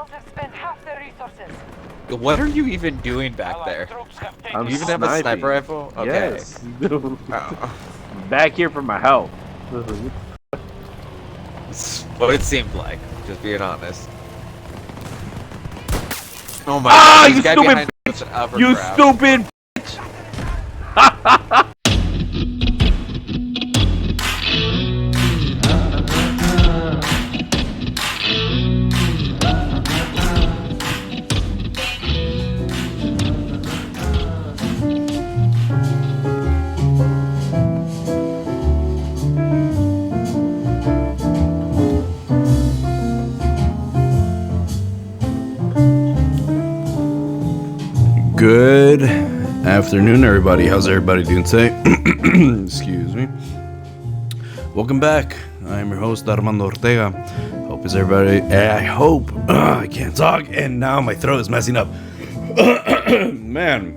rebels have spent half their resources. What are you even doing back there? I'm You even have a sniping. sniper rifle? Okay. Yes. Oh. Back here for my health. It's what it seemed like, just being honest. Oh my Ah, god, you this guy stupid behind bitch! us with an You overcraft. stupid bitch! Good afternoon, everybody. How's everybody doing today? Excuse me. Welcome back. I'm your host, Armando Ortega. Hope is everybody. I hope. I can't talk, and now my throat is messing up. Man,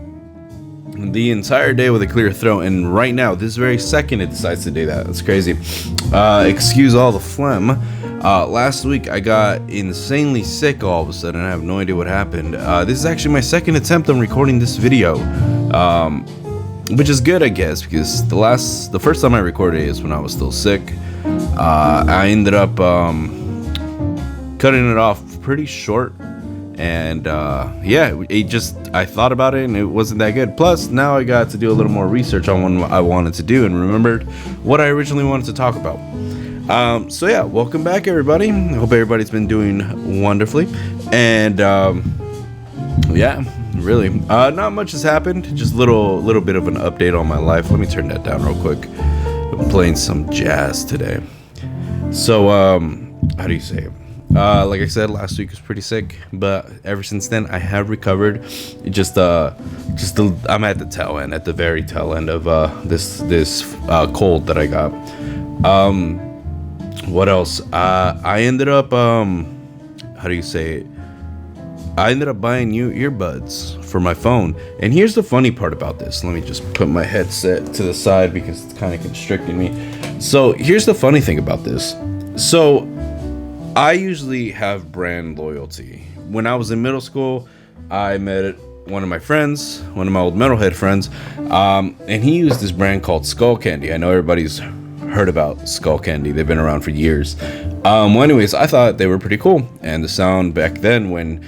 the entire day with a clear throat, and right now, this very second, it decides to do that. That's crazy. Excuse all the phlegm. Last week I got insanely sick all of a sudden. I have no idea what happened. This is actually my second attempt on recording this video, which is good, I guess, because the first time I recorded it is when I was still sick. I ended up cutting it off pretty short, and yeah, I thought about it and it wasn't that good. Plus, now I got to do a little more research on what I wanted to do and remembered what I originally wanted to talk about. So yeah, welcome back, everybody. I hope everybody's been doing wonderfully, and yeah, really, not much has happened. Just little bit of an update on my life. Let me turn that down real quick. I'm playing some jazz today. So how do you say it? Like I said, last week was pretty sick, but ever since then I have recovered. I'm at the tail end, at the very tail end of this cold that I got. What else? I ended up how do you say it? I ended up buying new earbuds for my phone. And here's the funny part about this. Let me just put my headset to the side because it's kind of constricting me. So here's the funny thing about this. So I usually have brand loyalty. When I was in middle school, I met one of my friends, one of my old metalhead friends, and he used this brand called Skull Candy. I know everybody's heard about Skull Candy. They've been around for years. Well, anyways, I thought they were pretty cool. And the sound back then, when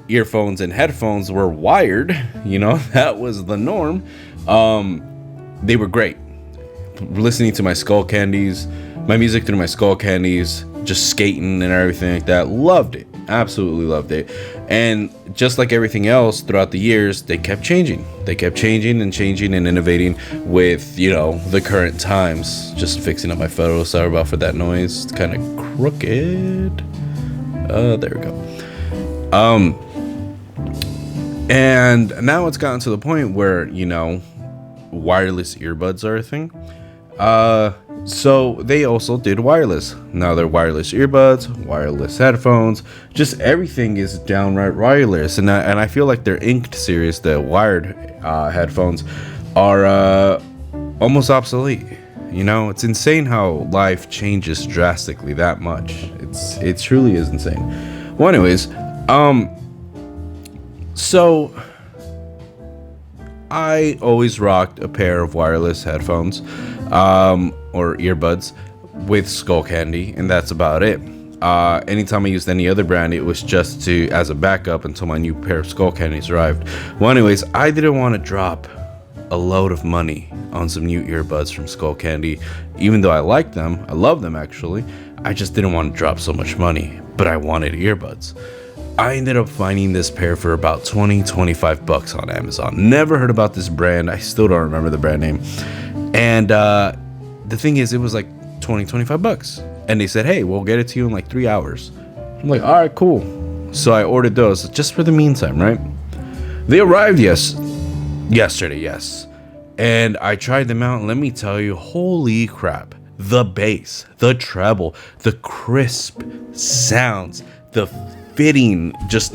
earphones and headphones were wired, that was the norm. They were great. Listening to my Skull Candies, my music through my Skull Candies, just skating and everything like that. Loved it. Absolutely loved it. And just like everything else throughout the years, they kept changing. They kept changing and innovating with, the current times. Just fixing up my photo. Sorry about for that noise. It's kind of crooked. There we go. And now it's gotten to the point where, wireless earbuds are a thing. So they also did wireless. Now they're wireless earbuds, wireless headphones, just everything is downright wireless. And I feel like their inked series, the wired headphones, are almost obsolete. It's insane how life changes drastically that much. It truly is insane. Well, anyways, so I always rocked a pair of wireless headphones, or earbuds with Skull Candy, and that's about it. Anytime I used any other brand, it was just as a backup until my new pair of Skull Candies arrived. Well, anyways, I didn't want to drop a load of money on some new earbuds from Skull Candy, even though I like them. I love them, actually. I just didn't want to drop so much money, but I wanted earbuds. I ended up finding this pair for about $20-25 on Amazon. Never heard about this brand. I still don't remember the brand name. And the thing is, it was like $20-25. And they said, hey, we'll get it to you in like 3 hours. I'm like, all right, cool. So I ordered those just for the meantime, right? They arrived yesterday, yes. And I tried them out, and let me tell you, holy crap. The bass, the treble, the crisp sounds, the fitting, just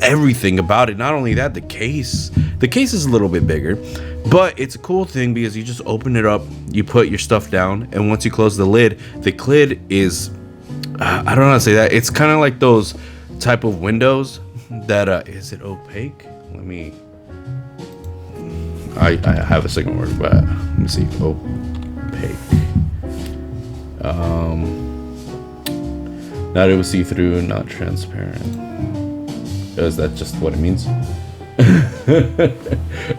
everything about it. Not only that, the case is a little bit bigger, but it's a cool thing because you just open it up, you put your stuff down, and once you close the lid is I don't know how to say that. It's kind of like those type of windows that is it opaque? Let me. I have a second word, but let me see. Opaque. Not able to see through, not transparent. Is that just what it means?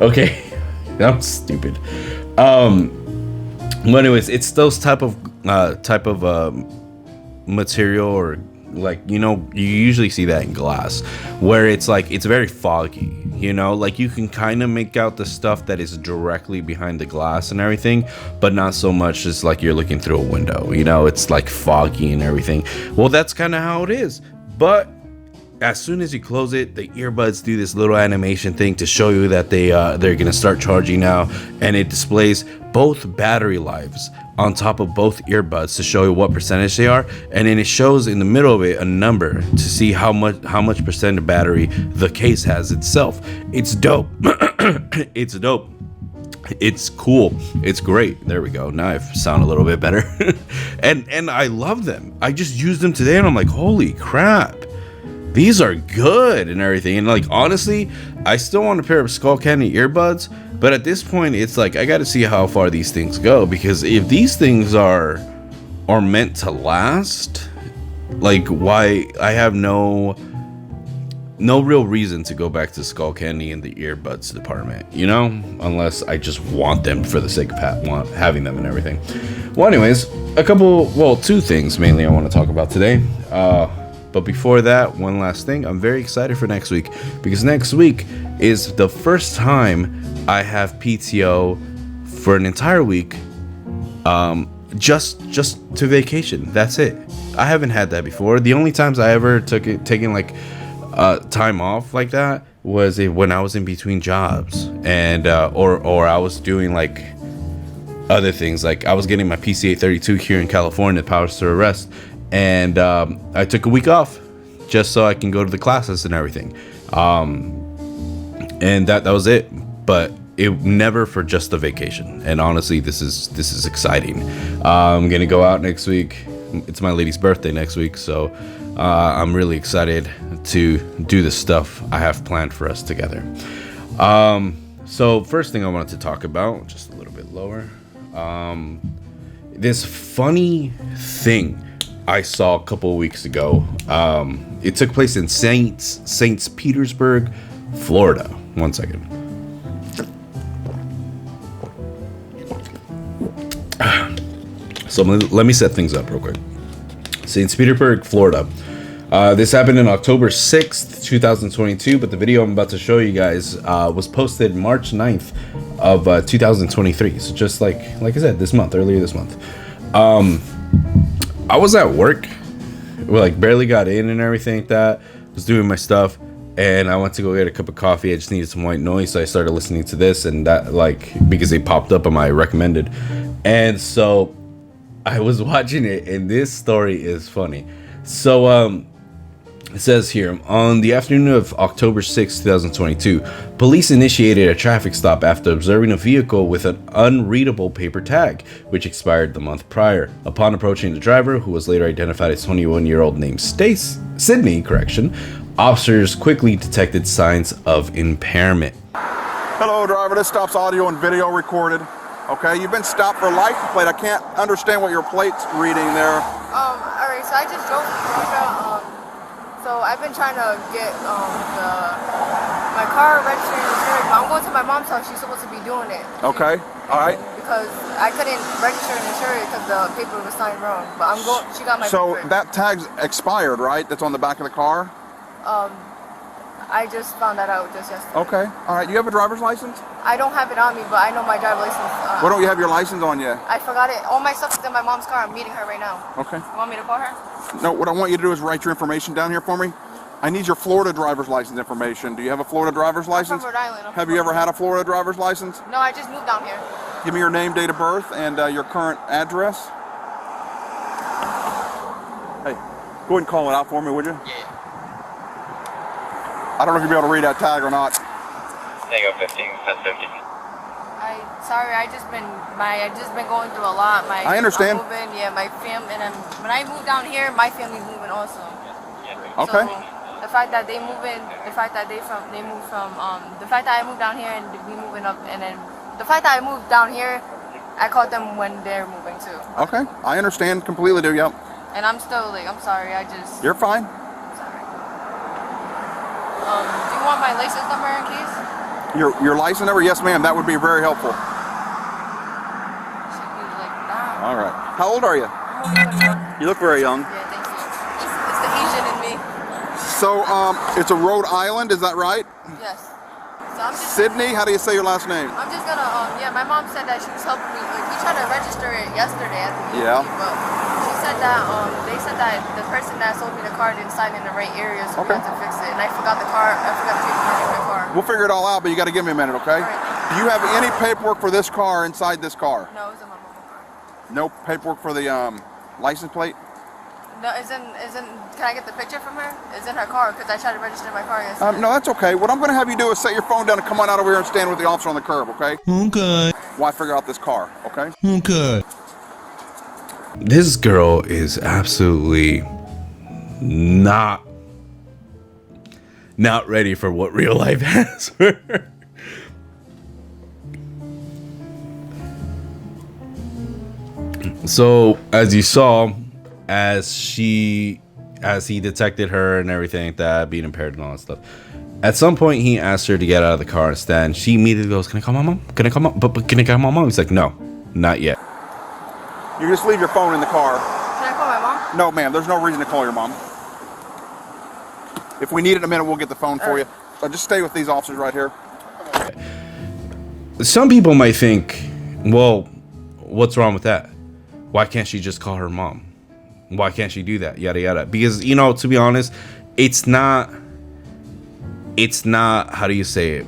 Okay, I'm stupid. But anyways, it's those type of material, or like, you usually see that in glass, where it's like it's very foggy. Like you can kind of make out the stuff that is directly behind the glass and everything, but not so much as like you're looking through a window. It's like foggy and everything. Well, that's kind of how it is. But as soon as you close it, the earbuds do this little animation thing to show you that they're gonna start charging now, and it displays both battery lives on top of both earbuds to show you what percentage they are, and then it shows in the middle of it a number to see how much percent of battery the case has itself. It's dope. It's dope. It's cool. It's great. There we go. Now I sound a little bit better. and I love them. I just used them today and I'm like, holy crap, these are good and everything. And like, honestly, I still want a pair of Skull Candy earbuds, but at this point it's like I got to see how far these things go, because if these things are meant to last, like, why? I have no real reason to go back to Skull Candy in the earbuds department, unless I just want them for the sake of having them and everything. Well, anyways, two things mainly I want to talk about today. But before that, one last thing. I'm very excited for next week, because next week is the first time I have PTO for an entire week, just to vacation. That's it. I haven't had that before. The only times I ever taken like time off like that was when I was in between jobs, and or I was doing like other things. Like I was getting my PCA 32 here in California, powers to arrest, and I took a week off just so I can go to the classes and everything. And that was it. But it never for just a vacation. And honestly, this is exciting. I'm gonna go out next week. It's my lady's birthday next week, so I'm really excited to do the stuff I have planned for us together. So first thing I wanted to talk about, just a little bit lower, this funny thing I saw a couple of weeks ago. It took place in St. Petersburg, Florida. One second. So let me set things up real quick. St. Petersburg, Florida. This happened in October 6th, 2022, but the video I'm about to show you guys was posted March 9th of 2023. So just like I said, earlier this month. I was at work, barely got in and everything like that, was doing my stuff, and I went to go get a cup of coffee. I just needed some white noise, so I started listening to this, and that, because they popped up on my recommended, and so I was watching it, and this story is funny. So, it says here, on the afternoon of October 6, 2022, police initiated a traffic stop after observing a vehicle with an unreadable paper tag, which expired the month prior. Upon approaching the driver, who was later identified as 21-year-old named Sydney, officers quickly detected signs of impairment. Hello, driver. This stop's audio and video recorded. Okay, you've been stopped for a license plate. I can't understand what your plate's reading there. Alright, so I just drove from Florida. So I've been trying to get my car registered and insured, but I'm going to my mom's house. She's supposed to be doing it. Okay, all right. Because I couldn't register and insure it because the paper was signed wrong. But I'm going. She got my So paper. that tag's expired, right? That's on the back of the car? I just found that out just yesterday. Okay, all right. You have a driver's license? I don't have it on me, but I know my driver's license. Why don't you have your license on you? I forgot it. All my stuff is in my mom's car. I'm meeting her right now. Okay. You want me to call her? No, what I want you to do is write your information down here for me. I need your Florida driver's license information. Do you have a Florida driver's license? I'm from Rhode Island. Have you ever had a Florida driver's license? No, I just moved down here. Give me your name, date of birth, and your current address. Hey, go ahead and call it out for me, would you? Yeah. I don't know if you'll be able to read that tag or not. Tango 15, 1050. I just been going through a lot. I understand. I'm moving, yeah, my family, and when I moved down here, my family's moving also. Okay. So fact that they move in, the fact that the fact that I moved down here and we moving up, and then the fact that I moved down here, I called them when they're moving too. Okay, I understand completely, dude. Yep. And I'm still like, I'm sorry, You're fine. I'm sorry. Do you want my license number in case? Your license number? Yes, ma'am. That would be very helpful. Should be like that. All right. How old are you? I'm only 21. You look very young. Yeah, thank you. It's the Asian in me. So, it's a Rhode Island, is that right? Yes. So I'm just. Sydney, how do you say your last name? I'm just gonna, yeah, my mom said that she was helping me. Like, we tried to register it yesterday at the Yeah. meeting, but she said that, they said that the person that sold me the car didn't sign in the right area, so we Okay. had to fix it. And I forgot the car, I forgot to take the money in my car. We'll figure it all out, but you got to give me a minute, okay? Alright. Do you have any paperwork for this car inside this car? No, it's in my mom's car. No paperwork for the license plate? No, can I get the picture from her? It's in her car, because I tried to register my car yesterday. No, that's okay. What I'm going to have you do is set your phone down and come on out over here and stand with the officer on the curb, okay? Okay. While I figure out this car, okay? Okay. This girl is absolutely not ready for what real life has for her. So, as you saw, as he detected her and everything like that, being impaired and all that stuff, at some point he asked her to get out of the car and stand. She immediately goes, "Can I call my mom? Can I call mom? But can I call my mom?" He's like, "No, not yet." You just leave your phone in the car. Can I call my mom? No, ma'am, there's no reason to call your mom. If we need it in a minute, we'll get the phone for you. Just stay with these officers right here. Some people might think, well, what's wrong with that? Why can't she just call her mom? Why can't she do that? Yada yada. Because, you know, to be honest, it's not, how do you say it?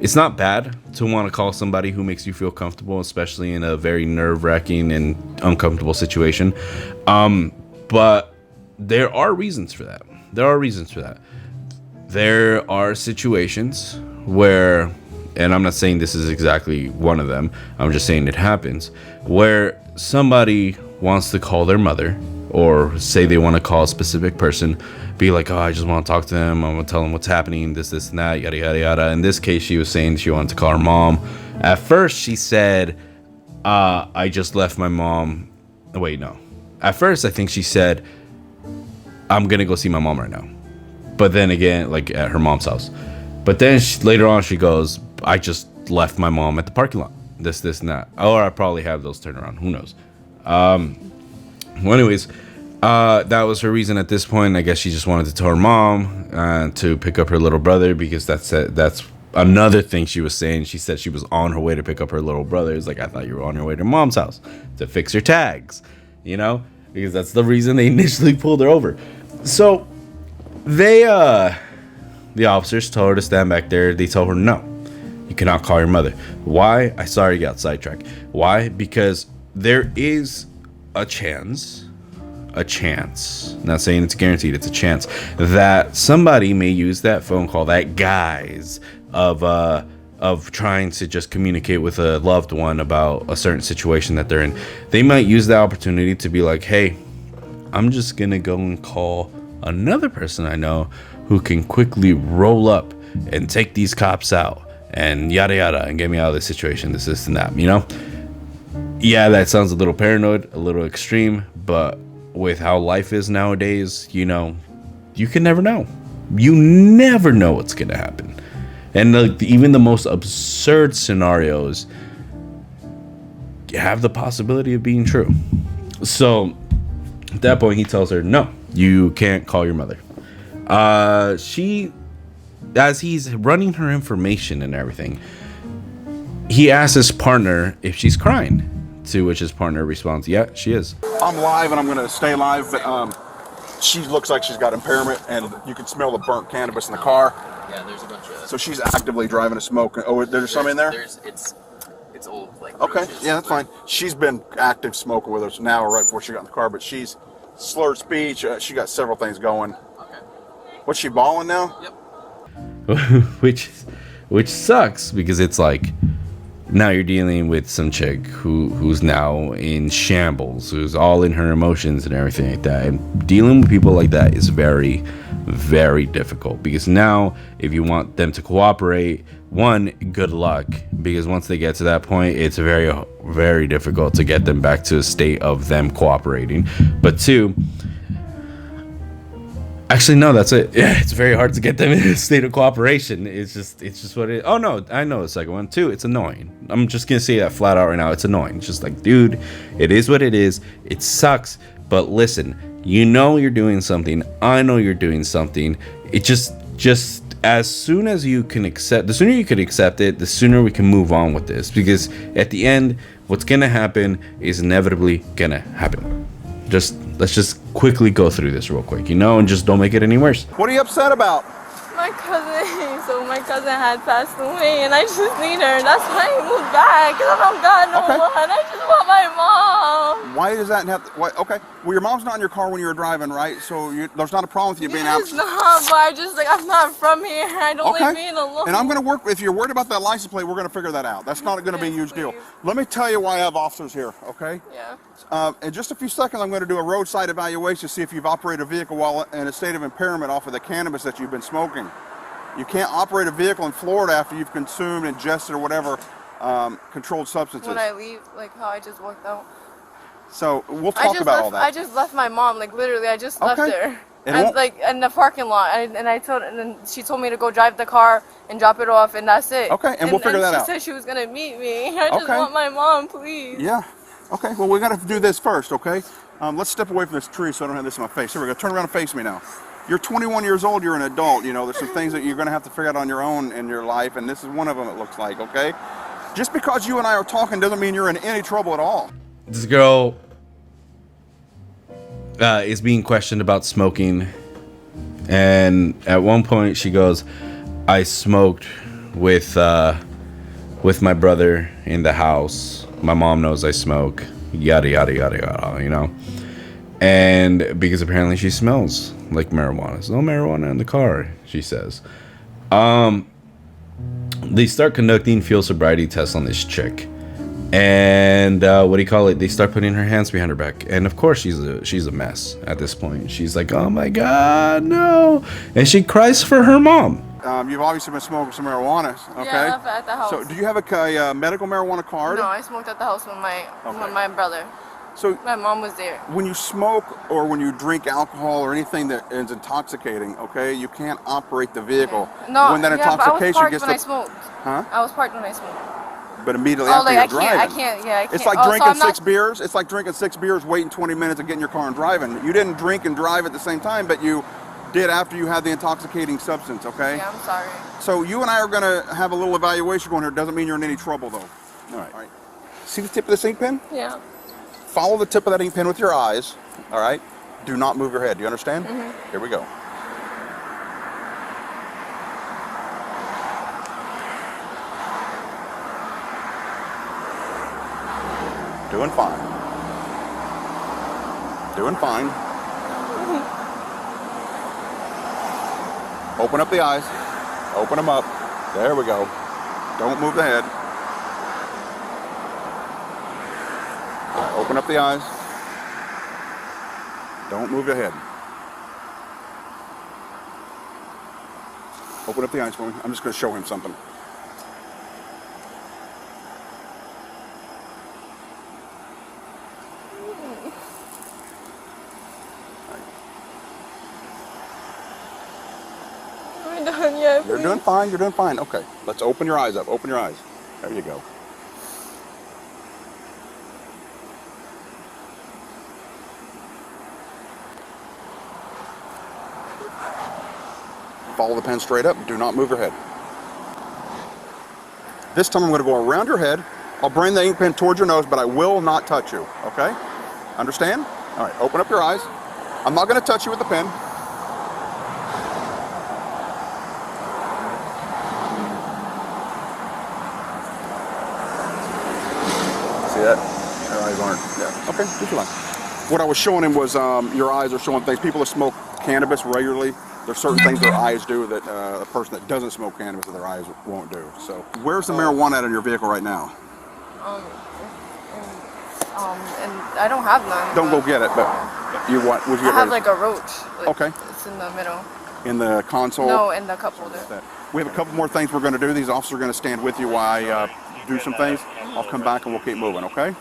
It's not bad to want to call somebody who makes you feel comfortable, especially in a very nerve-wracking and uncomfortable situation. But there are reasons for that. There are situations where, and I'm not saying this is exactly one of them, I'm just saying it happens, where somebody wants to call their mother, or say they want to call a specific person, be like, "Oh, I just want to talk to them, I'm going to tell them what's happening, this and that, yada, yada, yada." In this case, she was saying she wanted to call her mom. At first, she said, I just left my mom. Wait, no. At first, I think she said, "I'm going to go see my mom right now." But then again, like at her mom's house. But then later on, she goes, "I just left my mom at the parking lot. This and that." Or I probably have those turned around. Who knows? Well, anyways, that was her reason at this point. I guess she just wanted to tell her mom to pick up her little brother, because that's another thing she was saying. She said she was on her way to pick up her little brother. It's like, I thought you were on your way to mom's house to fix your tags, you know? Because that's the reason they initially pulled her over. So the officers told her to stand back there. They told her, "No, you cannot call your mother." Why? I sorry, got sidetracked. Why? Because there is a chance, not saying it's guaranteed, it's a chance that somebody may use that phone call, that guise of trying to just communicate with a loved one about a certain situation that they're in. They might use the opportunity to be like, "Hey, I'm just gonna go and call another person I know who can quickly roll up and take these cops out and yada yada and get me out of this situation, this and that," you know? Yeah, that sounds a little paranoid, a little extreme, but with how life is nowadays, you know, you can never know. You never know what's gonna happen. And even the most absurd scenarios have the possibility of being true. So at that point, he tells her, "No, you can't call your mother." She, as he's running her information and everything, he asks his partner if she's crying, to which his partner responds, "Yeah, she is." I'm live and I'm going to stay live, but she looks like she's got impairment, and you can smell the burnt cannabis in the car. Yeah, there's a bunch of. So she's actively driving a smoke. Oh, there's some in there? It's old, like. Okay, roaches, yeah, that's fine. She's been active smoking with us now, right before she got in the car, but she's slurred speech. She got several things going. Okay. What's she bawling now? Yep. which sucks, because it's like, Now you're dealing with some chick who's now in shambles, who's all in her emotions and everything like that. And dealing with people like that is very, very difficult, because now if you want them to cooperate, one, good luck, because once they get to that point, it's very, very difficult to get them back to a state of them cooperating. But two, actually, no, that's it. Yeah, it's very hard to get them in a state of cooperation. It's just what it is. Oh, no, I know the second one, too. It's annoying. I'm just going to say that flat out right now. It's annoying. It's just like, dude, it is what it is. It sucks. But listen, you know you're doing something. I know you're doing something. It just as soon as you can accept, the sooner you can accept it, the sooner we can move on with this. Because at the end, what's going to happen is inevitably going to happen. Let's just quickly go through this real quick, and just don't make it any worse. What are you upset about? My cousin. So my cousin had passed away, and I just need her. That's why I moved back. Cause I don't got no one. I just want my mom. Why does that have to? Why, okay. Well, your mom's not in your car when you were driving, right? So there's not a problem with you being out. It's not, but I just I'm not from here. I don't like being alone. And I'm going to work. If you're worried about that license plate, we're going to figure that out. That's not going to be a huge deal. Let me tell you why I have officers here. Okay. Yeah. In just a few seconds, I'm going to do a roadside evaluation to see if you've operated a vehicle while in a state of impairment off of the cannabis that you've been smoking. You can't operate a vehicle in Florida after you've consumed, ingested, or whatever controlled substances. When I leave, like how I just walked out. So we'll talk about all that. I just left my mom, like literally, I just left her. And like in the parking lot, and then she told me to go drive the car and drop it off, and that's it. Okay, and we'll figure that out. She said she was gonna meet me. I just want my mom, please. Yeah. Okay. Well, we got to do this first. Okay. Let's step away from this tree so I don't have this in my face. Here we go. Turn around and face me now. You're 21 years old. You're an adult. There's some things that you're going to have to figure out on your own in your life, and this is one of them. It looks like. Okay. Just because you and I are talking doesn't mean you're in any trouble at all. This girl is being questioned about smoking, and at one point she goes, "I smoked with my brother in the house. My mom knows I smoke. Yada yada yada yada. And because apparently she smells like marijuana. There's no marijuana in the car," she says. They start conducting field sobriety tests on this chick. And they start putting her hands behind her back. And of course she's a mess at this point. She's like, "Oh my God, no." And she cries for her mom. You've obviously been smoking some marijuana, okay? Yeah, at the house. So do you have a medical marijuana card? No, I smoked at the house with my brother. So my mom was there. When you smoke or when you drink alcohol or anything that is intoxicating, okay, you can't operate the vehicle. No, when that intoxication gets when I smoked. Huh? I was parked when I smoked. But immediately after you're driving. I can't. It's like drinking 6 beers. It's like drinking 6 beers, waiting 20 minutes and getting your car and driving. You didn't drink and drive at the same time, but you did after you had the intoxicating substance, okay? Yeah, I'm sorry. So you and I are going to have a little evaluation going here. Doesn't mean you're in any trouble, though. All right. See the tip of this ink pen? Yeah. Follow the tip of that ink pen with your eyes, all right? Do not move your head. Do you understand? Mm-hmm. Here we go. Doing fine. Doing fine. Open up the eyes. Open them up. There we go. Don't move the head. Open up the eyes. Don't move the head. Open up the eyes for me. I'm just going to show him something. Am I done yet? You're doing fine. You're doing fine. Okay. Let's open your eyes up. Open your eyes. There you go. Follow the pen straight up. Do not move your head. This time I'm going to go around your head. I'll bring the ink pen towards your nose, but I will not touch you. Okay? Understand? All right. Open up your eyes. I'm not going to touch you with the pen. See that? Your eyes aren't. Yeah. Okay. Just relax. What I was showing him was your eyes are showing things. People that smoke cannabis regularly, There's certain things their eyes do that a person that doesn't smoke cannabis their eyes won't do. So, where's the marijuana at in your vehicle right now? And I don't have none. Don't go get it, but you want? Would you I get have ready? like a roach. Like, Okay. It's in the middle. In the console? No, in the cup holder. We have a couple more things we're going to do. These officers are going to stand with you while I do some things. I'll come back and we'll keep moving, okay?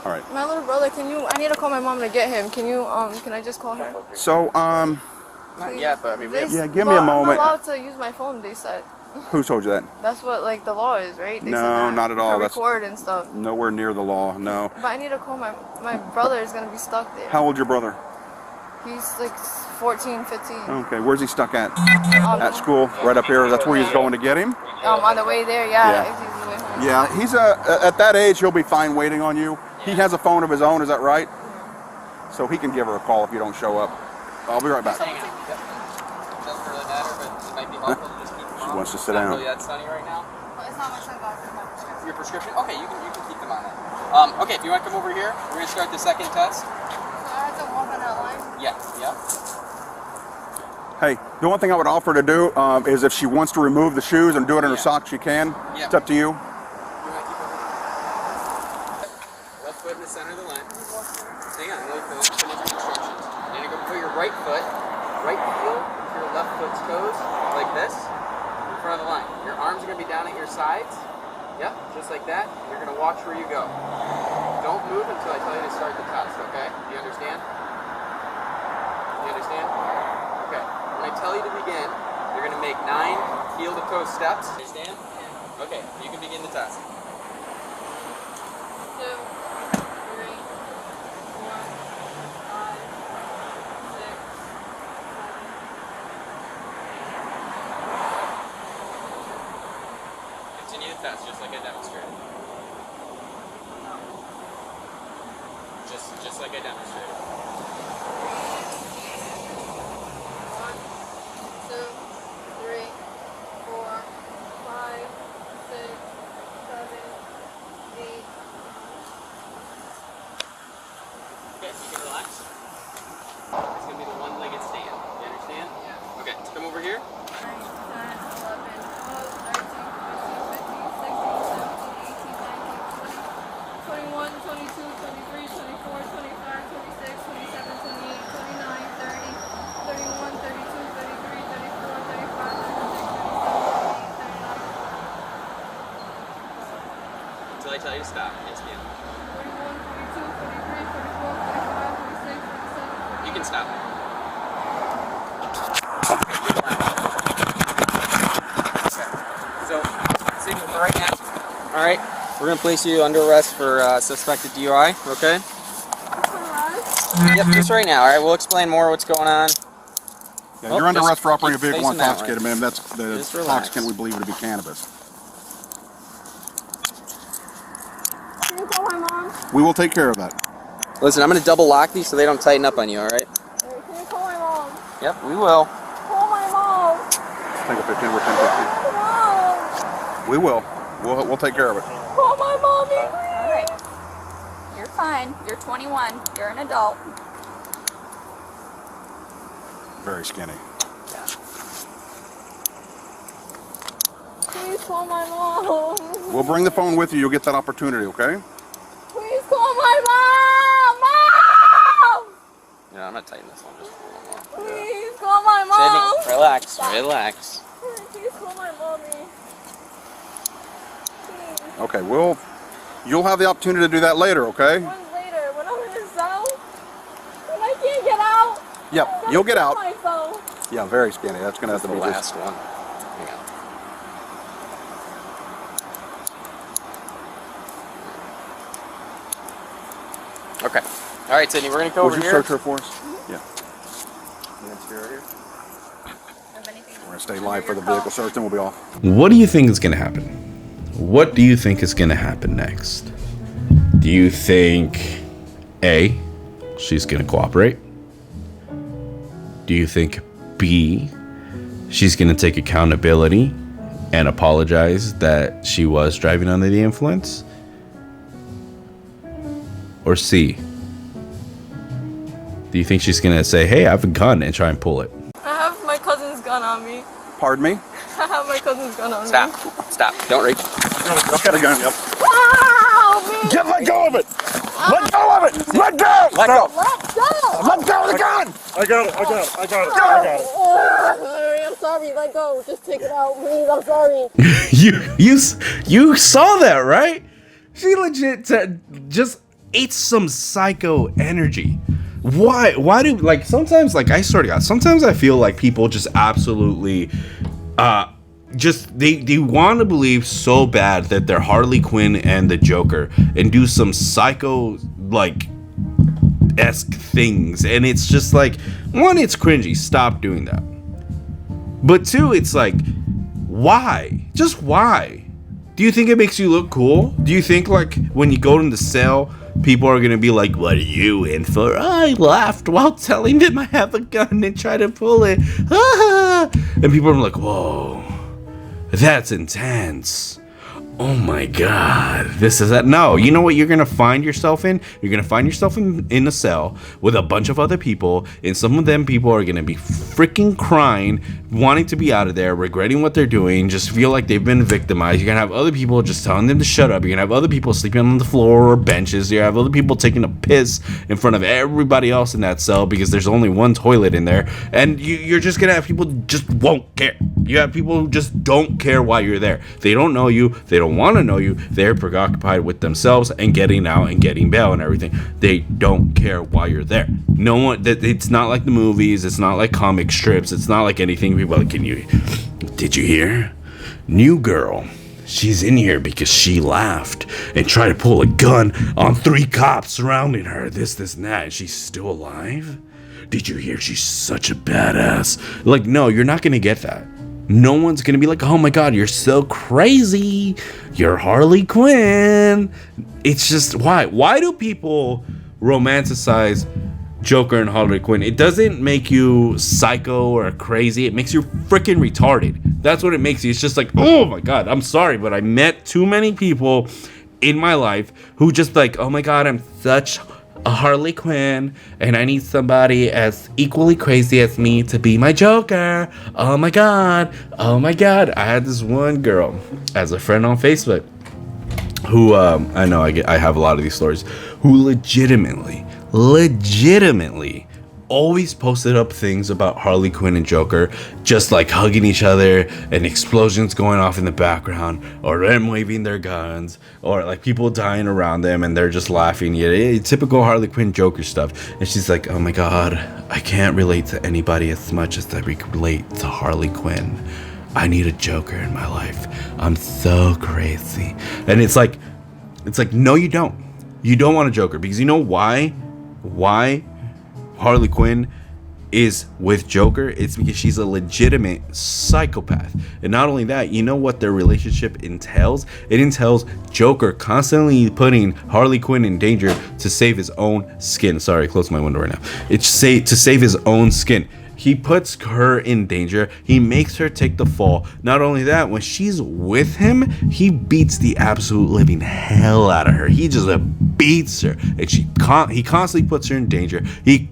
All right. My little brother, I need to call my mom to get him. Can I just call her? So, Not yet, but I mean, we have, yeah, give me a moment. I'm allowed to use my phone, they said. Who told you that? That's what, like, the law is, right? They said No, that. not at all. To That's record and stuff. nowhere near the law, no. But I need to call my brother is going to be stuck there. How old's your brother? He's like 14, 15. Okay, where's he stuck at? At school, right up here. That's where he's going to get him? On the way there, yeah. Yeah. If he's on the way home. Yeah, he's at that age, he'll be fine waiting on you. He has a phone of his own, is that right? So he can give her a call if you don't show up. I'll be right back. doesn't really matter, but it might be helpful to just keep them She on. wants to sit It's not down. really that sunny right now. It's not my sunglasses, my prescription. Your prescription? Okay, you can keep them on that. Okay, if you want to come over here, we're gonna start the second test. So I have to walk on that line? Yeah, yeah. Hey, the one thing I would offer to do is if she wants to remove the shoes and do it in her socks, she can. Yeah. It's up to you. You wanna keep over left foot in the center of the line. Hang on, really finish your instructions. You're gonna go put your right foot, right heel to your left foot's toes, like this, in front of the line. Your arms are gonna be down at your sides. Yep, just like that. You're gonna watch where you go. Don't move until I tell you to start the test, okay? Do you understand? You understand? Okay. When I tell you to begin, you're gonna make 9 heel to toe steps. Understand? Okay, you can begin the test. 2, 3, 4, 5, 6, 7. Continue the test, just like I demonstrated. Just like I demonstrated. 1, 2, 3, 4, 5, 6, 7, 8. Okay, you can relax. It's gonna be the one-legged stand. You understand? Yeah. Okay, come over here. 9, 10, 11, 12, 13, 14, 15, 16, 17, 18, 19, 20, 21, 22, 23, 24, 25, 26, 27, 28, 29, 30, 31, 32, 33, 34, 35, 36, 37, 38, 39. Until I tell you to stop. Yes, ma'am. 41, 42, 43, 44, 45, 46, 47. You can stop. So, signal for right now. All right, we're gonna place you under arrest for suspected DUI. Okay? Yep, just right now. All right, we'll explain more what's going on. Yeah, Well, you're under just arrest for operating a keep vehicle facing that intoxicated, way. ma'am. That's the Just relax. intoxicant we believe to be cannabis. Can you call my mom? We will take care of that. Listen, I'm gonna double lock these so they don't tighten up on you. All right? Can you call my mom? Yep, we will. Call my mom. Take a 15, we're 10, Call my mom. 15. We will. We'll take care of it. Call my mommy, please. You're fine. You're 21. You're an adult. Very skinny. Please call my mom. We'll bring the phone with you. You'll get that opportunity, okay? Please call my mom. Mom! Yeah, I'm gonna tighten this one just a little more. Please call my mom. Sydney, relax, relax. Please call my mommy. Please. Okay, you'll have the opportunity to do that later, okay? When later, when I'm in the cell, when I can't get out. Yep, I gotta you'll get kill out. myself. Yeah, very skinny. That's gonna have That's to the be last one. Hang on. Okay. All right, Sydney, we're gonna go Would over you here. search her for us? Yeah. We're gonna stay live for the vehicle search, and we'll be off. What do you think is going to happen? What do you think is going to happen next? Do you think A, she's going to cooperate? Do you think B, she's going to take accountability and apologize that she was driving under the influence? Or C, do you think she's going to say, hey, I have a gun and try and pull it? I have my cousin's on me. Pardon me? My cousin's gun on me. Stop. Don't reach. I've got a gun. Yep. Ow, man. Let go of it. Let go of it. Let go. Let go. Let go. Let go of the gun. I got it. I'm sorry. Let go. Just take it out, please. I'm sorry. You saw that, right? She legit just ate some psycho energy. Why do, like, sometimes, like, I swear to God, sometimes I feel like people just absolutely just they want to believe so bad that they're Harley Quinn and the Joker and do some psycho, like, esque things, and it's just like, one, it's cringy, stop doing that. But two, it's like, why? Just why? Do you think it makes you look cool? Do you think, like, when you go in the cell, people are gonna be like, what are you in for? I laughed while telling them I have a gun and try to pull it. And people are like, whoa, that's intense. Oh my God, this is that. No, you know what you're gonna find yourself in? You're gonna find yourself in a cell with a bunch of other people, and some of them people are gonna be freaking crying, wanting to be out of there, regretting what they're doing, just feel like they've been victimized. You're gonna have other people just telling them to shut up. You're gonna have other people sleeping on the floor or benches. You have other people taking a piss in front of everybody else in that cell because there's only one toilet in there, and you're just gonna have people who just won't care. You have people who just don't care why you're there. They don't know you. They don't want to know you. They're preoccupied with themselves and getting out and getting bail and everything. They don't care why you're there. No one. That it's not like the movies. It's not like comic strips. It's not like anything. People are like, did you hear? New girl. She's in here because she laughed and tried to pull a gun on 3 cops surrounding her. This, and that. And she's still alive? Did you hear? She's such a badass. Like, no, you're not gonna get that. No one's gonna be like, oh my God, you're so crazy. You're Harley Quinn. It's just, why? Why do people romanticize Joker and Harley Quinn? It doesn't make you psycho or crazy. It makes you freaking retarded. That's what it makes you. It's just like, oh my God, I'm sorry, but I met too many people in my life who just like, oh my God, I'm such a Harley Quinn, and I need somebody as equally crazy as me to be my Joker. Oh my God. I had this one girl as a friend on Facebook who, I know I have a lot of these stories, who legitimately always posted up things about Harley Quinn and Joker, just like hugging each other and explosions going off in the background, or them waving their guns, or like people dying around them and they're just laughing. Yeah, typical Harley Quinn Joker stuff. And she's like, oh my God, I can't relate to anybody as much as I relate to Harley Quinn. I need a Joker in my life. I'm so crazy. And it's like, no, you don't. You don't want a Joker, because you know why Harley Quinn is with Joker? It's because she's a legitimate psychopath. And not only that, you know what their relationship entails? It entails Joker constantly putting Harley Quinn in danger to save his own skin. Sorry, I closed my window right now. It's to save his own skin. He puts her in danger. He makes her take the fall. Not only that, when she's with him, he beats the absolute living hell out of her. He just beats her, and he constantly puts her in danger. He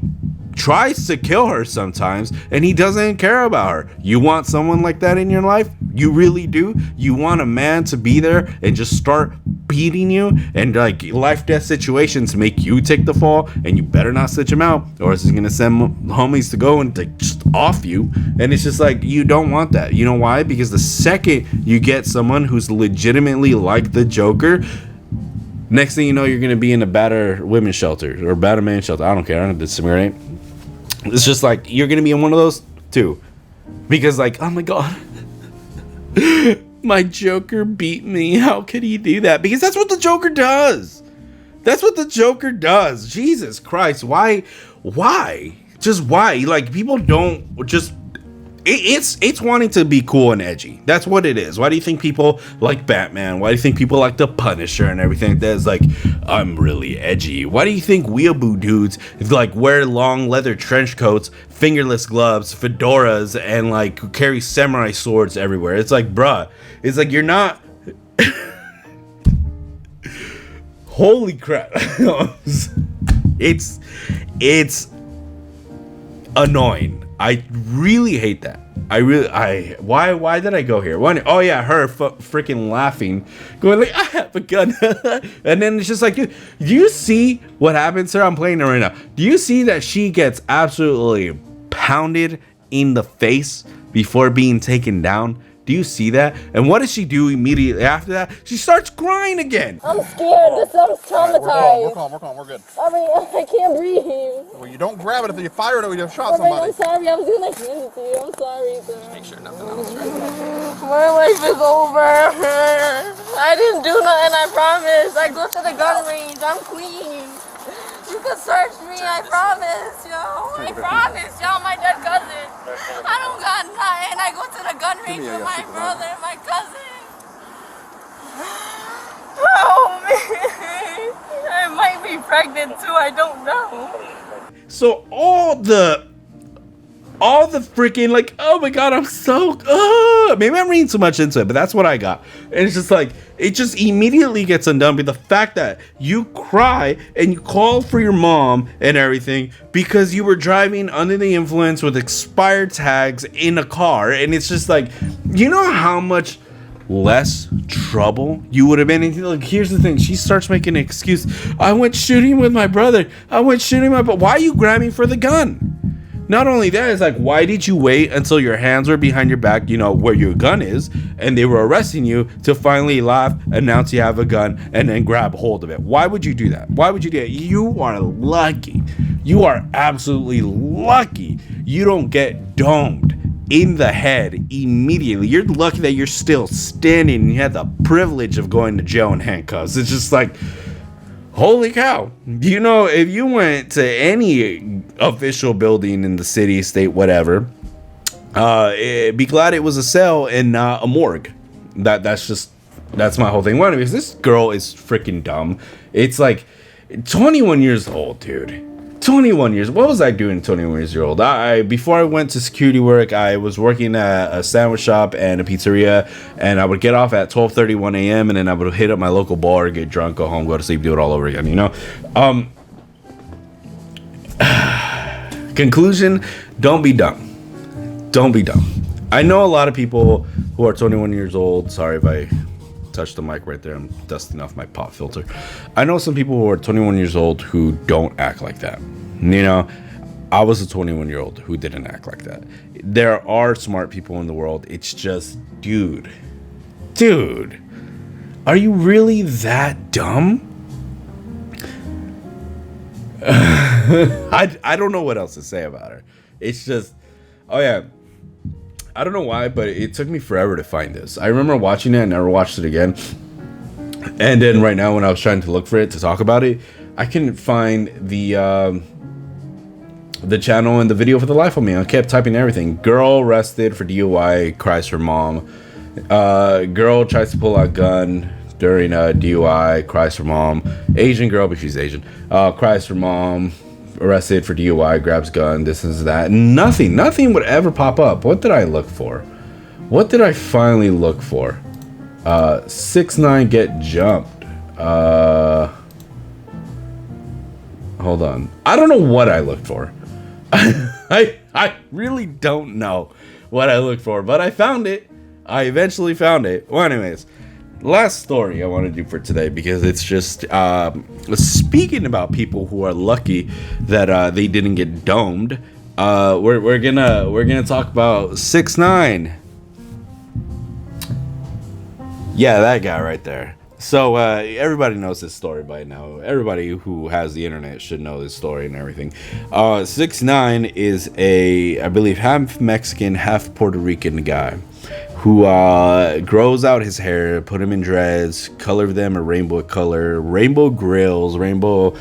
tries to kill her sometimes, and he doesn't care about her. You want someone like that in your life? You really do? You want a man to be there and just start beating you, and like life death situations make you take the fall, and you better not stitch him out, or else he's gonna send homies to go and like just off you. And it's just like, you don't want that. You know why? Because the second you get someone who's legitimately like the Joker, next thing you know, you're gonna be in a battered women's shelter or battered men's shelter. I don't care. I don't discriminate. It's just like, you're gonna be in one of those too, because like, oh my God, my Joker beat me. How could he do that? Because that's what the Joker does. That's what the Joker does. Jesus Christ. Why? Just why? Like, people don't just... It's wanting to be cool and edgy. That's what it is. Why do you think people like Batman? Why do you think people like the Punisher and everything? That's like, I'm really edgy. Why do you think weeaboo dudes like wear long leather trench coats, fingerless gloves, fedoras, and like carry samurai swords everywhere? It's like, bruh, it's like, you're not... Holy crap. It's annoying. I really hate that. Why did I go here? Oh yeah, her freaking laughing, going like, I have a gun. And then it's just like, dude, do you see what happens to her? I'm playing her right now. Do you see that she gets absolutely pounded in the face before being taken down? Do you see that? And what does she do immediately after that? She starts crying again. I'm scared. This sounds traumatized. We're calm, we're good. I mean, I can't breathe. Well, you don't grab it if you fire it or you shot I mean, somebody. I'm sorry. I was gonna hand it to you. I'm sorry, sir. Make sure nothing else, right? My life is over. I didn't do nothing. I promise. I go to the gun range. I'm clean. You can search me. I promise, yo. I promise, yo. My dead cousin. I don't got nothing. I go to the gun range with my brother and my cousin. Oh man. I might be pregnant too. I don't know. So all the freaking like, oh my god, I'm so maybe I'm reading too much into it, but that's what I got. And it's just like, it just immediately gets undone by the fact that you cry and you call for your mom and everything because you were driving under the influence with expired tags in a car. And it's just like, you know how much less trouble you would have been in. Like, here's the thing, she starts making an excuse. I went shooting with my brother. But why are you grabbing for the gun? Not only that, it's like, why did you wait until your hands were behind your back, you know, where your gun is, and they were arresting you to finally laugh, announce you have a gun, and then grab hold of it? Why would you do that? Why would you do that? You are lucky. You are absolutely lucky you don't get domed in the head immediately. You're lucky that you're still standing and you had the privilege of going to jail in handcuffs. It's just like, holy cow. You know, if you went to any official building in the city, state, whatever, be glad it was a cell and not a morgue. That's my whole thing. One, because this girl is freaking dumb. It's like 21 years old, dude. 21 years. What was I doing 21 years old? Before I went to security work, I was working at a sandwich shop and a pizzeria, and I would get off at 12:31 a.m. and then I would hit up my local bar, get drunk, go home, go to sleep, do it all over again, you know? Conclusion, don't be dumb. Don't be dumb. I know a lot of people who are 21 years old. Sorry if I touch the mic right there, I'm dusting off my pop filter. I know some people who are 21 years old who don't act like that. You know, I was a 21-year-old who didn't act like that. There are smart people in the world. It's just, dude, are you really that dumb? I don't know what else to say about her. It's just, oh yeah, I don't know why, but it took me forever to find this. I remember watching it and never watched it again. And then right now, when I was trying to look for it to talk about it, I couldn't find the channel and the video for the life of me. I kept typing everything. Girl arrested for DUI, cries her mom. Girl tries to pull out gun during a DUI, cries her mom. Asian girl, but she's Asian, cries her mom. Arrested for DUI, grabs gun, this is that. Nothing would ever pop up. What did I look for? What did I finally look for? 6ix9ine get jumped. Hold on. I don't know what I looked for. I really don't know what I looked for, but I found it. I eventually found it. Well, anyways, last story I want to do for today, because it's just speaking about people who are lucky that they didn't get domed. We're gonna talk about 6ix9ine. Yeah, that guy right there. So everybody knows this story by now. Everybody who has the internet should know this story and everything. 6ix9ine is I believe half Mexican, half Puerto Rican guy who grows out his hair, put him in dreads, color them a rainbow color, rainbow grills, rainbow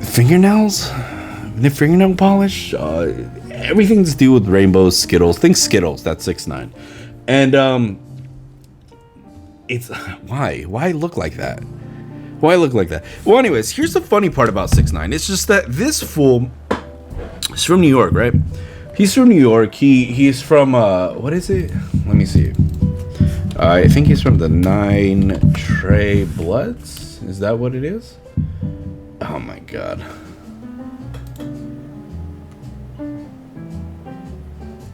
fingernails, the fingernail polish, everything to do with rainbows, Skittles. Think Skittles. That's 6ix9ine. And it's why look like that? Why look like that? Well, anyways, here's the funny part about 6ix9ine. It's just that this fool is from New York, right? He's from New York. He's from what is it? Let me see. I think he's from the 9 Trey Bloods. Is that what it is? Oh my god.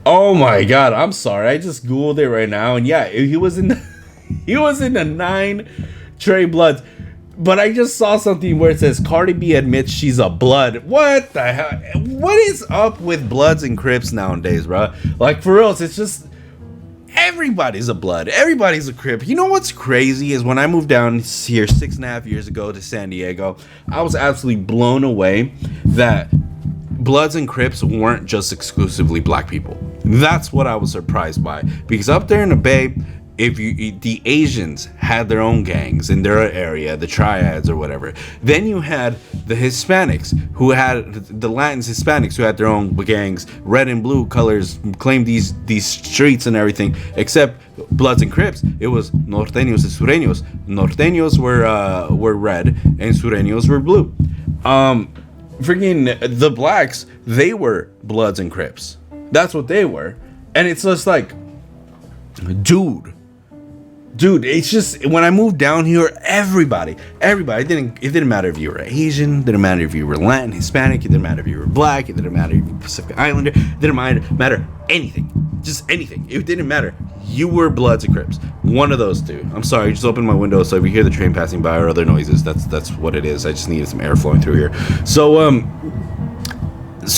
Oh my god, I'm sorry. I just googled it right now, and yeah, he was in the, he was in the 9 Trey Bloods. But I just saw something where it says Cardi B admits she's a blood. What the hell? What is up with Bloods and Crips nowadays, bro? Like, for real, it's just everybody's a blood. Everybody's a Crip. You know what's crazy is when I moved down here 6.5 years ago to San Diego, I was absolutely blown away that Bloods and Crips weren't just exclusively black people. That's what I was surprised by, because up there in the Bay, the Asians had their own gangs in their area, the triads or whatever. Then you had the Hispanics who had the Latins, Hispanics who had their own gangs, red and blue colors, claimed these streets and everything. Except Bloods and Crips, it was norteños and sureños. Norteños were red and sureños were blue. Freaking the blacks, they were Bloods and Crips. That's what they were. And it's just like, dude, it's just, when I moved down here, everybody, it didn't matter if you were Asian, it didn't matter if you were Latin, Hispanic, it didn't matter if you were black, it didn't matter if you were Pacific Islander, it didn't matter anything, just anything. It didn't matter. You were Bloods and Crips, one of those two. I'm sorry, I just opened my window, so if you hear the train passing by or other noises, that's what it is. I just needed some air flowing through here. So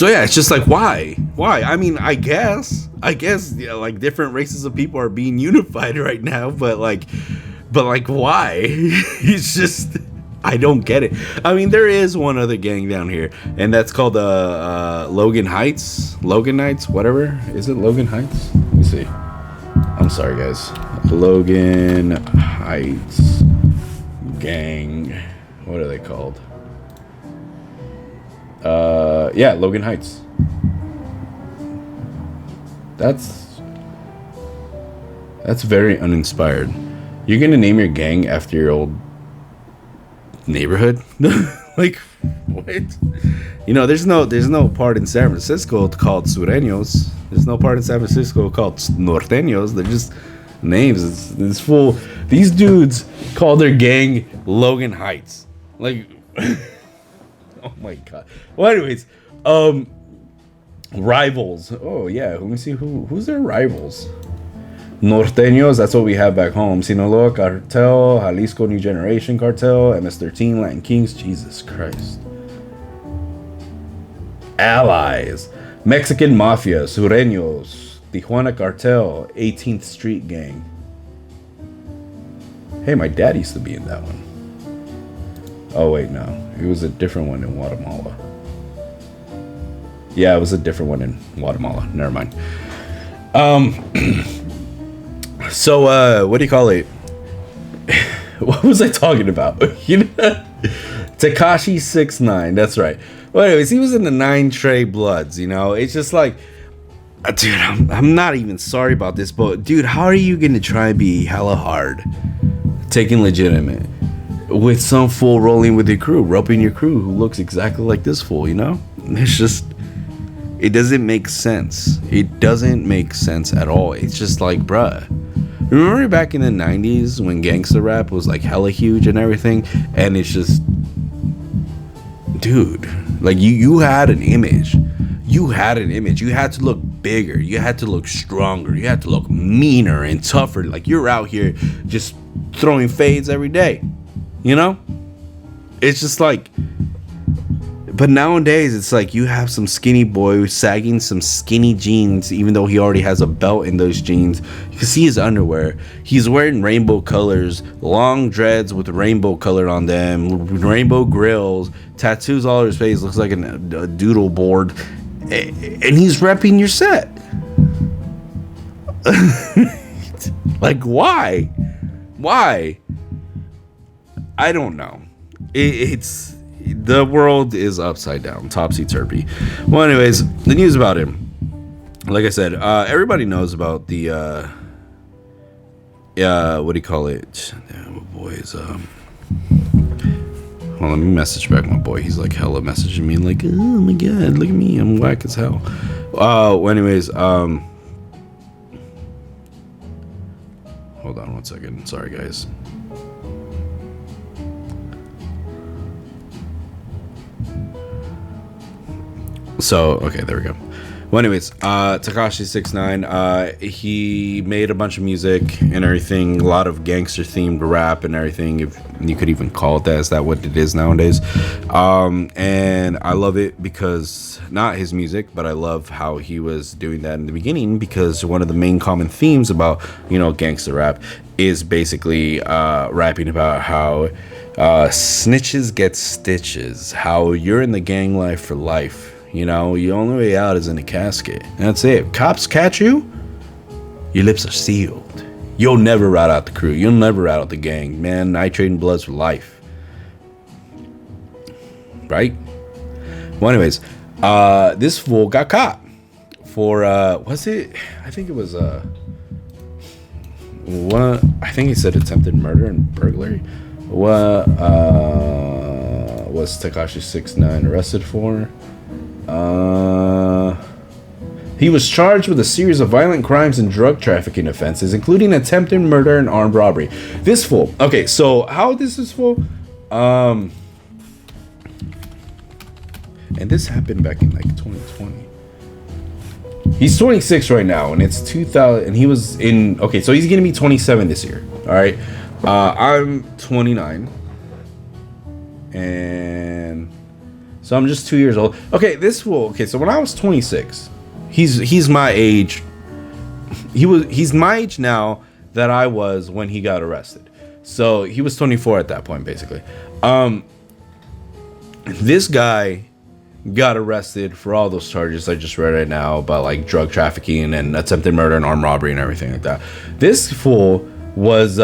yeah, it's just like, why? I mean, I guess, yeah, like, different races of people are being unified right now, but like, why? It's just, I don't get it. I mean, there is one other gang down here, and that's called Logan Heights, whatever. Is it Logan Heights? Let me see. I'm sorry, guys. Logan Heights gang. What are they called? Yeah, Logan Heights. That's very uninspired. You're gonna name your gang after your old neighborhood? Like, what? You know, there's no part in San Francisco called Sureños. There's no part in San Francisco called Norteños. They're just names. It's full. These dudes call their gang Logan Heights. Like, oh my god. Well, anyways, rivals. Oh yeah, let me see who's their rivals. Norteños, that's what we have back home. Sinaloa Cartel, Jalisco New Generation Cartel, MS-13, Latin Kings. Jesus Christ. Allies. Mexican Mafia, Sureños, Tijuana Cartel, 18th Street Gang. Hey, my dad used to be in that one. Oh wait, no. It was a different one in Guatemala. Yeah, it was a different one in Guatemala. Never mind. So, what do you call it? What was I talking about? Tekashi 6ix9ine. That's right. Well, anyways, he was in the 9 Trey Bloods. You know, it's just like, dude, I'm not even sorry about this, but dude, how are you gonna try and be hella hard, taking legitimate, with some fool rolling with your crew, roping your crew who looks exactly like this fool? You know, it's just. It doesn't make sense. It doesn't make sense at all. It's just like, bruh. Remember back in the 90s when gangsta rap was like hella huge and everything? And it's just, dude, like you had an image. You had an image. You had to look bigger. You had to look stronger. You had to look meaner and tougher. Like you're out here just throwing fades every day. You know? It's just like, but nowadays, it's like you have some skinny boy sagging some skinny jeans, even though he already has a belt in those jeans. You can see his underwear. He's wearing rainbow colors, long dreads with rainbow color on them, rainbow grills, tattoos all over his face. Looks like a doodle board. And he's repping your set. Like, why? Why? I don't know. It's... The world is upside down, topsy-turvy. Well, anyways, the news about him. Like I said, everybody knows about the, what do you call it? Damn, my boy is, Well, let me message back my boy. He's like hella messaging me like, oh my god, look at me, I'm whack as hell. Well, anyways, hold on one second. Sorry, guys. So, okay, there we go. Well, anyways, Tekashi 69, he made a bunch of music and everything, a lot of gangster themed rap and everything, if you could even call it that. Is that what it is nowadays? And I love it because, not his music, but I love how he was doing that in the beginning, because one of the main common themes about, gangster rap is basically rapping about how snitches get stitches, how you're in the gang life for life. Your only way out is in a casket. That's it. Cops catch you, your lips are sealed. You'll never rat out the crew. You'll never rat out the gang. Man, nitrate and blood's for life. Right? Well, anyways, this fool got caught for, was it? I think it was, I think he said attempted murder and burglary. What was Tekashi 69 arrested for? He was charged with a series of violent crimes and drug trafficking offenses, including attempted murder and armed robbery. This fool. Okay, so how old is this fool? And this happened back in like 2020. He's 26 right now, and it's 2000. And he was in. Okay, so he's gonna be 27 this year. All right. I'm 29, and so I'm just 2 years old. Okay, this fool. Okay, so when I was 26, he's my age. He's my age now that I was when he got arrested. So he was 24 at that point, basically. This guy got arrested for all those charges I just read right now about like drug trafficking and attempted murder and armed robbery and everything like that. This fool was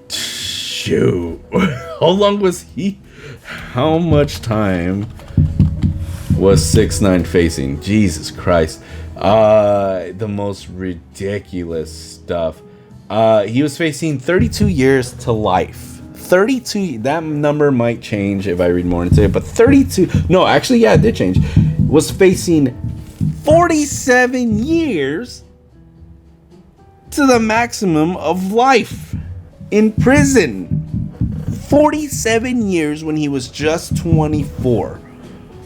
shoot. How long was he? How much time was 6ix9ine facing? Jesus Christ. The most ridiculous stuff. He was facing 32 years to life. 32, that number might change if I read more into it, but 32, no, actually, yeah, it did change. Was facing 47 years to the maximum of life in prison. 47 years when he was just 24.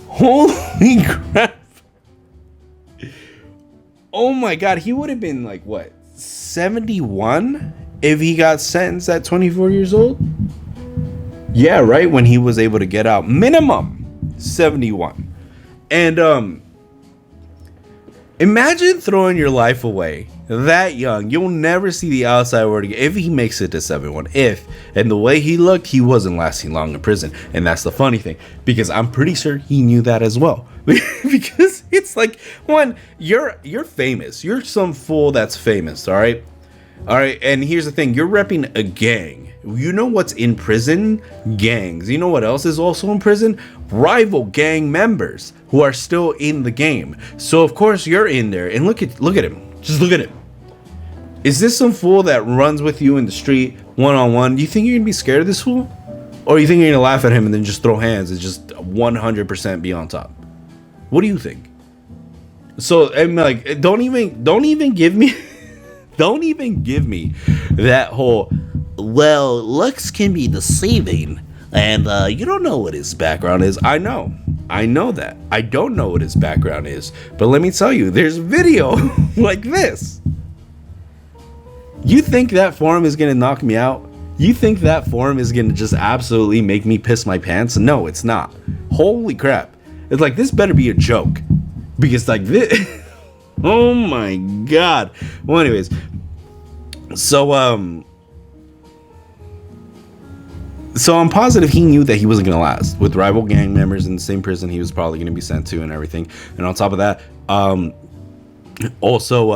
Holy crap. Oh my god, he would have been like, what, 71 if he got sentenced at 24 years old? Yeah, right, when he was able to get out. Minimum 71. And imagine throwing your life away that young. You'll never see the outside world again if he makes it to 71. And the way he looked, he wasn't lasting long in prison. And that's the funny thing, because I'm pretty sure he knew that as well. Because it's like, one, you're famous. You're some fool that's famous, all right? All right, and here's the thing. You're repping a gang. You know what's in prison? Gangs. You know what else is also in prison? Rival gang members who are still in the game. So of course you're in there. And look at him. Just look at him. Is this some fool that runs with you in the street one-on-one? Do you think you're gonna be scared of this fool? Or you think you're gonna laugh at him and then just throw hands and just 100% be on top? What do you think? So I'm like, don't even give me don't even give me that whole, well, looks can be deceiving, and you don't know what his background is. I know that. I don't know what his background is, but let me tell you, there's video like this. You think that forum is gonna knock me out? You think that forum is gonna just absolutely make me piss my pants? No, it's not. Holy crap. It's like, this better be a joke, because like this oh my god. Well, anyways, so I'm positive he knew that he wasn't gonna last. With rival gang members in the same prison he was probably gonna be sent to and everything. And on top of that, also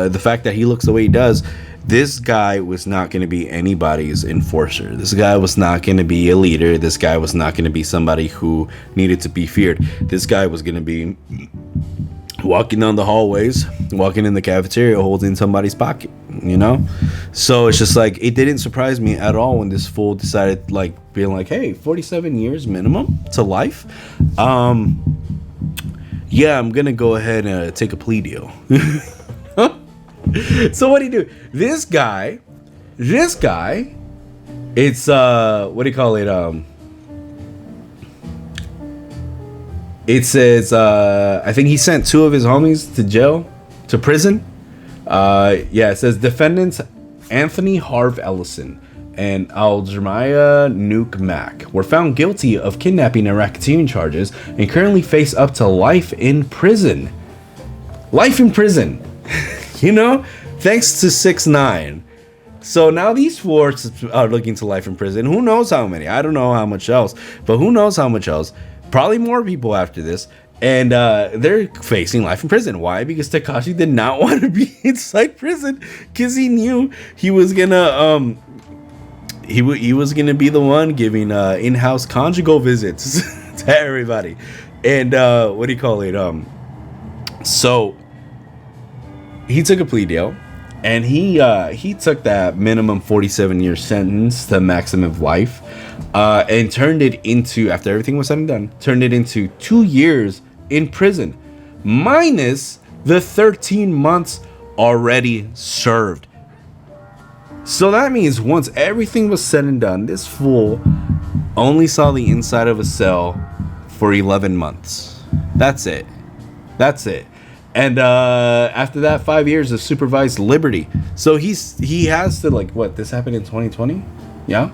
the fact that he looks the way he does, this guy was not going to be anybody's enforcer. This guy was not going to be a leader. This guy was not going to be somebody who needed to be feared. This guy was going to be walking down the hallways, walking in the cafeteria, holding somebody's pocket, you know? So it's just like, it didn't surprise me at all when this fool decided, like, being like, hey, 47 years minimum to life. Yeah, I'm going to go ahead and take a plea deal. So what do you do? This guy, it's what do you call it? It says, I think he sent 2 of his homies to prison. Yeah, it says defendants Anthony Harv Ellison and Aljamiah Nuke Mack were found guilty of kidnapping and racketeering charges and currently face up to life in prison. Life in prison, you know, thanks to 6ix9ine. So now these 4 are looking to life in prison. Who knows how many? I don't know how much else, but who knows how much else? Probably more people after this. And they're facing life in prison. Why? Because Tekashi did not want to be inside prison because he knew he was gonna he was gonna be the one giving in-house conjugal visits to everybody. And what do you call it? So he took a plea deal, and he took that minimum 47-year sentence to maximum life, and turned it into, after everything was said and done, turned it into 2 years in prison, minus the 13 months already served. So that means once everything was said and done, this fool only saw the inside of a cell for 11 months. That's it. And after that, 5 years of supervised liberty. So he has to, like, what, this happened in 2020? Yeah?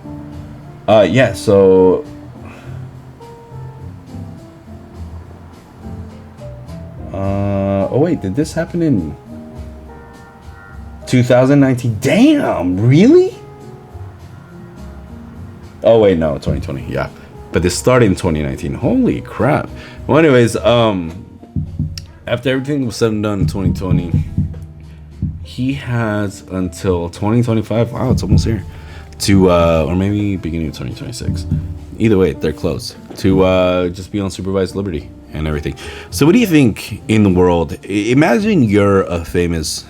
Yeah, so oh wait, did this happen in 2019? Damn, really? Oh wait, no, 2020, yeah. But this started in 2019. Holy crap. Well, anyways, after everything was said and done in 2020, he has until 2025. Wow, it's almost here. To or maybe beginning of 2026. Either way, they're close to just be on supervised liberty and everything. So what do you think in the world? Imagine you're a famous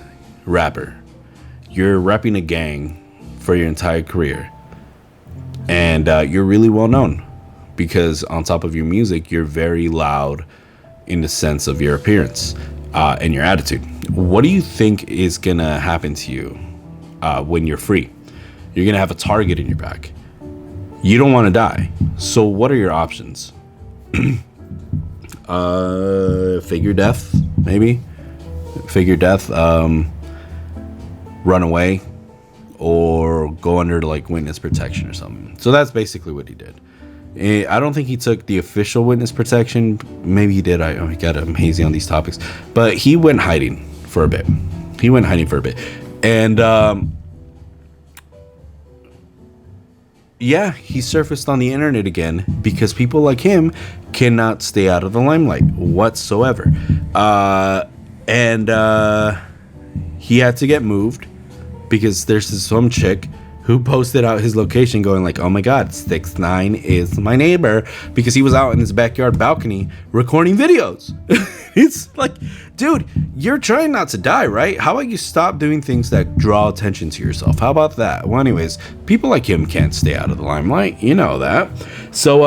rapper. You're rapping a gang for your entire career, and you're really well known because on top of your music, you're very loud in the sense of your appearance and your attitude. What do you think is gonna happen to you when you're free? You're gonna have a target in your back. You don't want to die. So what are your options? Figure death, maybe. Figure death. Run away, or go under like witness protection or something. So that's basically what he did. I don't think he took the official witness protection. Maybe he did. I got hazy on these topics. But he went hiding for a bit. And yeah, he surfaced on the internet again because people like him cannot stay out of the limelight whatsoever. And he had to get moved because there's some chick who posted out his location going like, oh my god, 6ix9ine is my neighbor, because he was out in his backyard balcony recording videos. It's like, dude, you're trying not to die, right? How about you stop doing things that draw attention to yourself? How about that? Well, anyways, people like him can't stay out of the limelight. You know that. So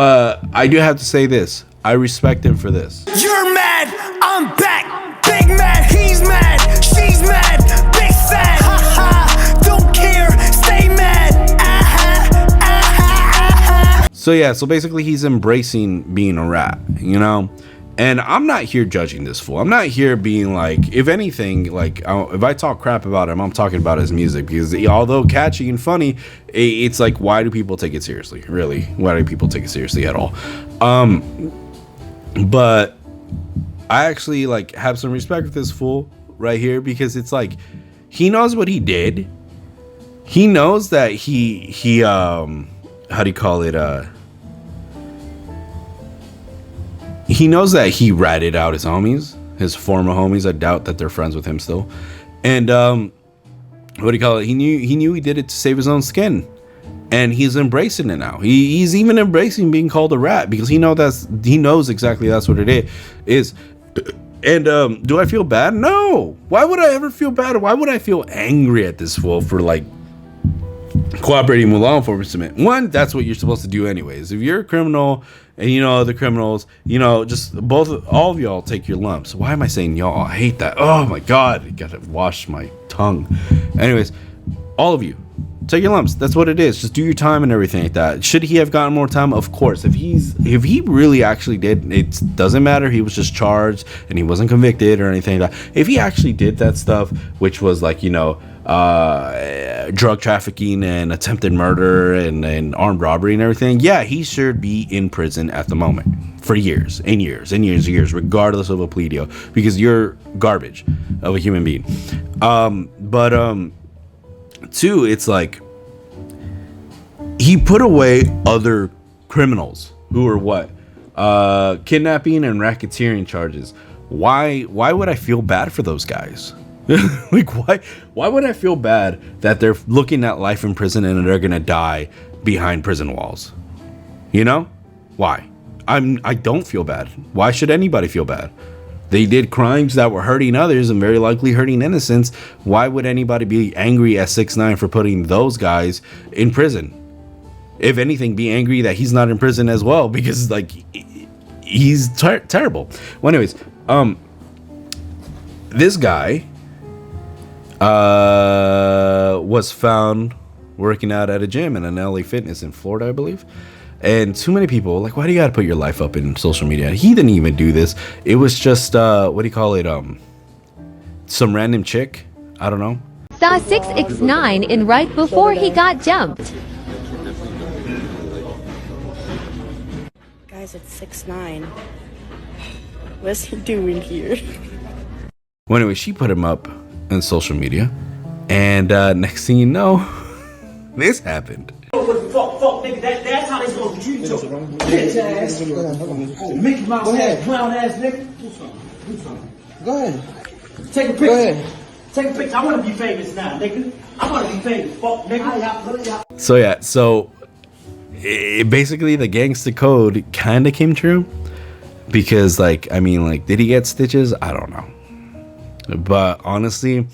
I do have to say this. I respect him for this. You're mad, I'm back. Big mad, he's mad, she's mad, big sad. Ha ha, don't care, stay mad. So yeah, so basically he's embracing being a rat, you know? And I'm not here judging this fool. I'm not here being like, if anything, like, if I talk crap about him, I'm talking about his music, because although catchy and funny, it's like, why do people take it seriously? Really? Why do people take it seriously at all? But I actually like have some respect for this fool right here, because it's like, he knows what he did. He knows that he how do you call it? He knows that he ratted out his homies, his former homies. I doubt that they're friends with him still. And what do you call it? He knew he did it to save his own skin, and he's embracing it now. He's even embracing being called a rat, because he knows exactly that's what it is. And do I feel bad? No. Why would I ever feel bad? Why would I feel angry at this fool for like cooperating with law enforcement? One, that's what you're supposed to do anyways. If you're a criminal and you know other criminals, you know, just all of y'all take your lumps. Why am I saying y'all? I hate that. Oh my god, I gotta wash my tongue. Anyways, all of you Take your lumps. That's what it is. Just do your time and everything like that. Should he have gotten more time? Of course. If he really actually did, it doesn't matter. He was just charged and he wasn't convicted or anything like that. If he actually did that stuff, which was like, you know, drug trafficking and attempted murder and armed robbery and everything, yeah, he should be in prison at the moment for years and years and years and years, regardless of a plea deal, because you're garbage of a human being. Two, it's like he put away other criminals who were what, kidnapping and racketeering charges. Why would I feel bad for those guys? Like, why would I feel bad that they're looking at life in prison and they're gonna die behind prison walls? You know, why? I don't feel bad. Why should anybody feel bad? They did crimes that were hurting others and very likely hurting innocents. Why would anybody be angry at 6ix9ine for putting those guys in prison? If anything, be angry that he's not in prison as well, because like he's terrible. Well, anyways, this guy was found working out at a gym in an LA Fitness in Florida, I believe. And too many people like, why do you gotta put your life up in social media? He didn't even do this. It was just what do you call it, some random chick, I don't know, saw 6ix9ine in right before he got jumped. Guys, it's 6ix9ine. What's he doing here? Well, anyway, she put him up on social media, and next thing you know, this happened. Fuck, nigga, that's how they supposed to treat you. Bitch ass. Mickey Mouse ass, clown ass nigga. Do something. Go ahead. Take a picture. Go ahead. Take a picture. I want to be famous now, nigga. I want to be famous. Fuck, nigga. So yeah, basically the gangster code kind of came true, because like, I mean, like, did he get stitches? I don't know. But honestly,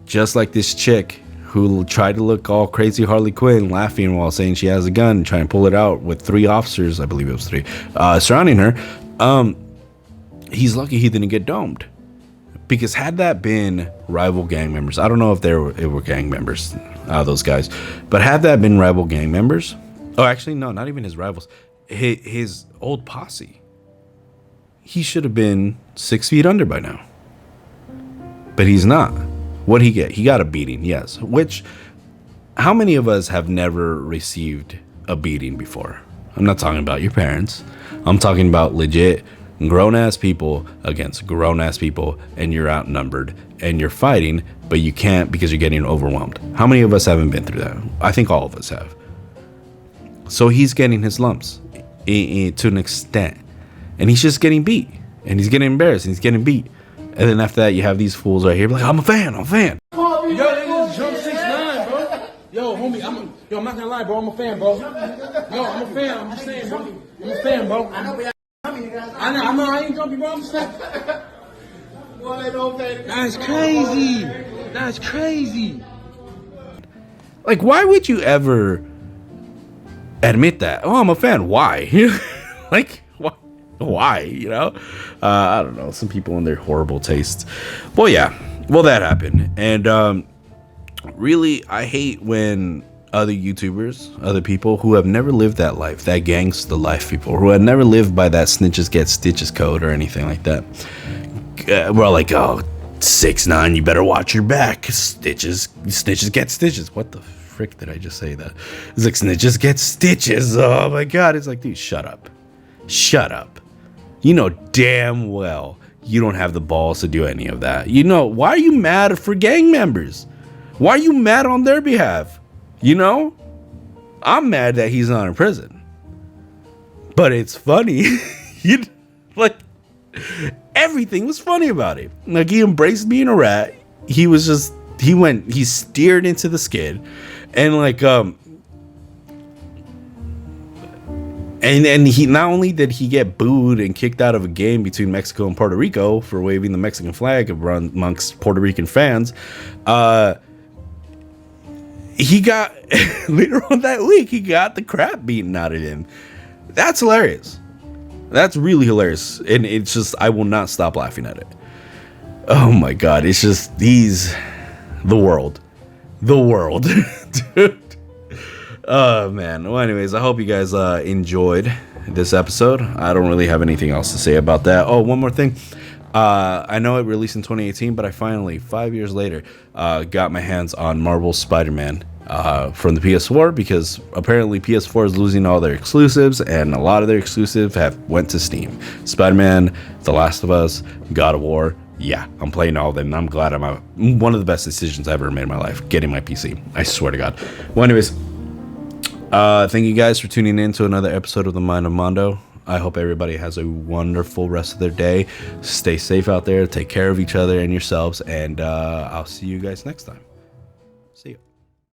just like this chick who tried to look all crazy Harley Quinn, laughing while saying she has a gun and trying to pull it out with 3 officers, I believe it was 3, surrounding her, he's lucky he didn't get domed. Because had that been rival gang members, I don't know if they were gang members, those guys, but had that been rival gang members, oh, actually, no, not even his rivals, his old posse, he should have been 6 feet under by now. But he's not. What'd he get? He got a beating, yes. Which, how many of us have never received a beating before? I'm not talking about your parents. I'm talking about legit grown-ass people against grown-ass people, and you're outnumbered, and you're fighting, but you can't because you're getting overwhelmed. How many of us haven't been through that? I think all of us have. So he's getting his lumps to an extent. And he's just getting beat. And he's getting embarrassed, and he's getting beat. And then after that, you have these fools right here like, I'm a fan. Yo, niggas jump 6ix9ine, bro. Yo, homie, I'm not gonna lie, bro. I'm a fan, bro. Yo, I'm a fan. I'm just saying, bro. I'm a fan, bro. I know, I ain't jumping, bro. I'm just saying. That's crazy. That's crazy. Like, why would you ever admit that? Oh, I'm a fan. Why? Like, why, you know? I don't know, some people and their horrible tastes. Well, yeah, well, that happened. And really, I hate when other YouTubers, other people who have never lived that life, that gangsta life, people who have never lived by that snitches get stitches code or anything like that, we're all like, oh, 6ix9ine, you better watch your back. Snitches get stitches. What the frick did I just say that? It's like, snitches get stitches. Oh my god. It's like, dude, shut up. You know damn well you don't have the balls to do any of that. You know, why are you mad for gang members? Why are you mad on their behalf? You know, I'm mad that he's not in prison, but it's funny. Like, everything was funny about it. Like, he embraced being a rat. He steered into the skid, and like, And he, not only did he get booed and kicked out of a game between Mexico and Puerto Rico for waving the Mexican flag amongst Puerto Rican fans, he got, later on that week, he got the crap beaten out of him. That's hilarious. That's really hilarious. And it's just, I will not stop laughing at it. Oh my God. It's just, the world the world. Dude. Oh man. Well, anyways, I hope you guys enjoyed this episode. I don't really have anything else to say about that. Oh, one more thing. I know it released in 2018, but I finally, 5 years later, got my hands on Marvel's Spider-Man from the PS4, because apparently PS4 is losing all their exclusives, and a lot of their exclusives have went to Steam. Spider-Man, The Last of Us, God of War. Yeah, I'm playing all of them, and I'm glad one of the best decisions I ever made in my life, getting my PC. I swear to God. Well, anyways, thank you guys for tuning in to another episode of the Mind of Mando. I hope everybody has a wonderful rest of their day. Stay safe out there. Take care of each other and yourselves. And I'll see you guys next time.